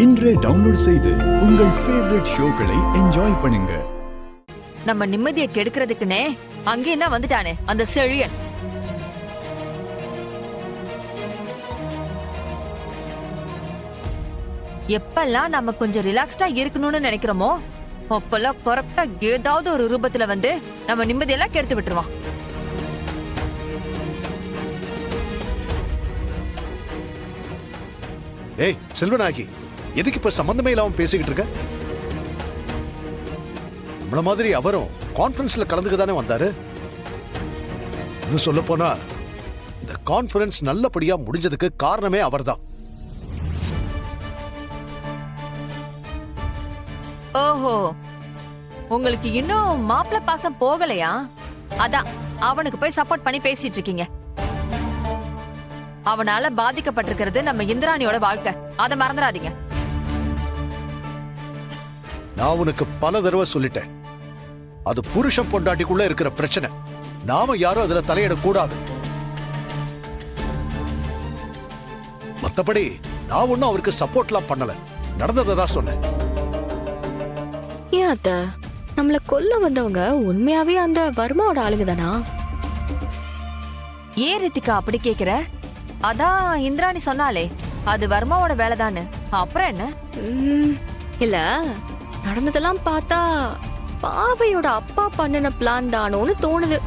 இன்றே டவுன்லோட் செய்து உங்கள் ஃபேவரட் ஷோக்களை என்ஜாய் பண்ணுங்க. நம்ம நிம்மதியை கெடுக்கிறதுக்குனே அங்கேயும் தான் வந்துட்டானே அந்த செழியன். எப்பெல்லாம் நம்ம கொஞ்சம் ரிலாக்ஸ்டா இருக்கணும்னு நினைக்கிறோமோ அப்பெல்லாம் கரெக்டா ஏதாவது ஒரு ரூபத்துல வந்து நம்ம நிம்மதியெல்லாம் கெடுத்து விட்டுருவான். ஏய் செல்வனாகி, எதுக்கு இப்ப சம்பந்தமே இல்லாம பேசிக்கிட்டு இருக்க? நம்மள மாதிரி அவரும் கான்ஃபரன்ஸ்ல கலந்துக்க தானே வந்தாரு. இன்னும் சொல்ல போனா இந்த கான்ஃபரன்ஸ் நல்லபடியா முடிஞ்சதுக்கு காரணமே அவர்தான். ஓஹோ, உங்களுக்கு இன்னும் மாப்பிள்ள பாசம் போகலையா? அதான் அவனுக்கு போய் சப்போர்ட் பண்ணி பேசிட்டு இருக்கீங்க. அவனால பாதிக்கப்பட்டிருக்கிறது நம்ம இந்திராணியோட வாழ்க்கை, அதை மறந்துடாதீங்க. நான் உனக்கு பல தடவை சொல்லிட்டேன், அது புருஷன் பொண்டாட்டிக்குள்ள இருக்கிற பிரச்சனை. நாம யாரும் அதுல தலையிடக்கூடாது. மத்தபடி நான் ஒன்னும் அவருக்கு சப்போர்ட்லாம் பண்ணல, நடந்ததான் சொன்னேன். ஏன் அத்த, நம்மள கொல்ல வந்தவங்க உண்மையாவே அந்த வர்மாவோட ஆளுங்க தானா? ஏன் ரித்திகா அப்படி கேக்குற? அதான் இந்திராணி சொன்னாலே அது வர்மாவோட வேலைதான்னு. அப்புறம் என்ன? இல்ல, நடந்ததெல்லாம் பார்த்தா பாவையோட அப்பா பண்ணின பிளான் தானோன்னு தோணுது.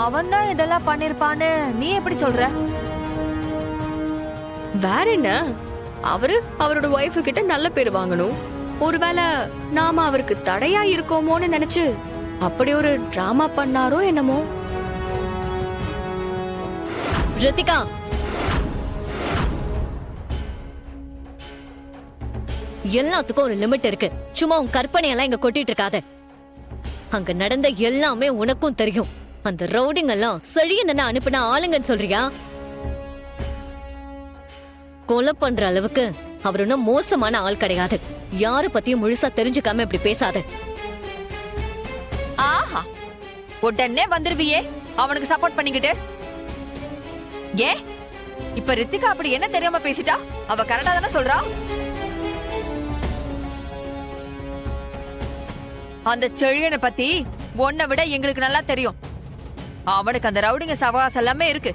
அவன் தான் இதெல்லாம் பண்ணிருப்பான்னு நீ எப்படி சொல்ற? வேற என்ன, அவரோட ஒய்ஃபு கிட்ட நல்ல பேர் வாங்கணும். ஒருவேளை நாம அவருக்கு தடையா இருக்கோமோன்னு நினைச்சு அப்படி ஒரு டிராமா பண்ணாரோ என்னமோ. ரித்திகா, எல்லாத்துக்கும் ஒரு லிமிட் இருக்கு. சும்மா உன் கற்பனையெல்லாம் இங்க கொட்டிட்டு இருக்காத. அங்க நடந்த எல்லாமே உனக்கும் தெரியும். அந்த ரவுடிங் எல்லாம் செழியன் அனுப்பின ஆளுங்கன்னு சொல்றியா? கொலை பண்ற அளவுக்கு அவர் ஒன்னும் மோசமான ஆள் கிடையாது. யார பத்தியும் முழுசா தெரிஞ்சுக்காம இப்படி பேசாத. ஆஹா, உடனே வந்துருவியே அவனுக்கு சப்போர்ட் பண்ணிக்கிட்டு. ஏ, இப்ப ரித்திகா அப்படி என்ன தெரியாம பேசிட்டா? அவ கரெக்டா தானே சொல்றா? அந்த செழியனை பத்தி உன்னை விட எங்களுக்கு நல்லா தெரியும். அவனுக்கு அந்த ரவுடிங்க சவாசம் எல்லாமே இருக்கு.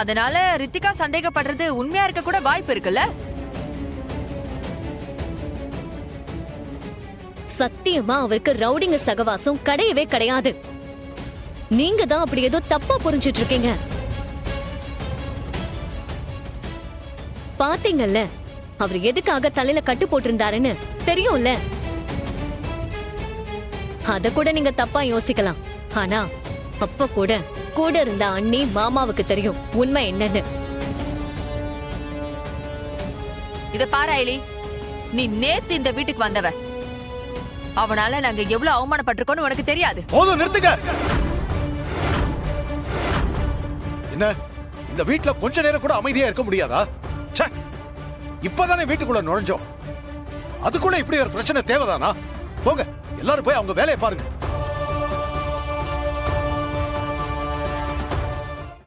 அதனால ரித்திகா சந்தேகப்படுறது உண்மையா இருக்க கூட வாய்ப்பு இருக்குல்ல? சத்தியமா அவருக்கு ரவுடிங்க சகவாசம் கிடையவே கிடையாது. நீங்க தான் அப்படி ஏதோ தப்பா புரிஞ்சிட்டு இருக்கீங்க. பாத்தீங்கல்ல, அவர் எதுக்காக தலையில கட்டு போட்டிருந்தாருன்னு தெரியும்ல. அத கூட நீங்க தப்பா யோசிக்கலாம். ஆனா அப்ப கூட கூட இருந்த அண்ணி மாமாவுக்கு தெரியும் உண்மை என்னன்னு. இத பாரு ஐலி, நீ நேத்து இந்த வீட்டுக்கு வந்தவ. அவனால நாங்க எவ்வளவு அவமானப்பட்டிருக்கோம்னு உனக்கு தெரியாது. போதும், நிறுத்துங்க. என்ன, இந்த வீட்டுல கொஞ்ச நேரம் கூட அமைதியா இருக்க முடியாதா? இப்பதானே வீட்டுக்குள்ள நுழைஞ்சோம், அதுக்குள்ள இப்படி ஒரு பிரச்சனை தேவைதானா? போங்க, எல்லாரும் போய் அவங்க வேலையை பாருங்க.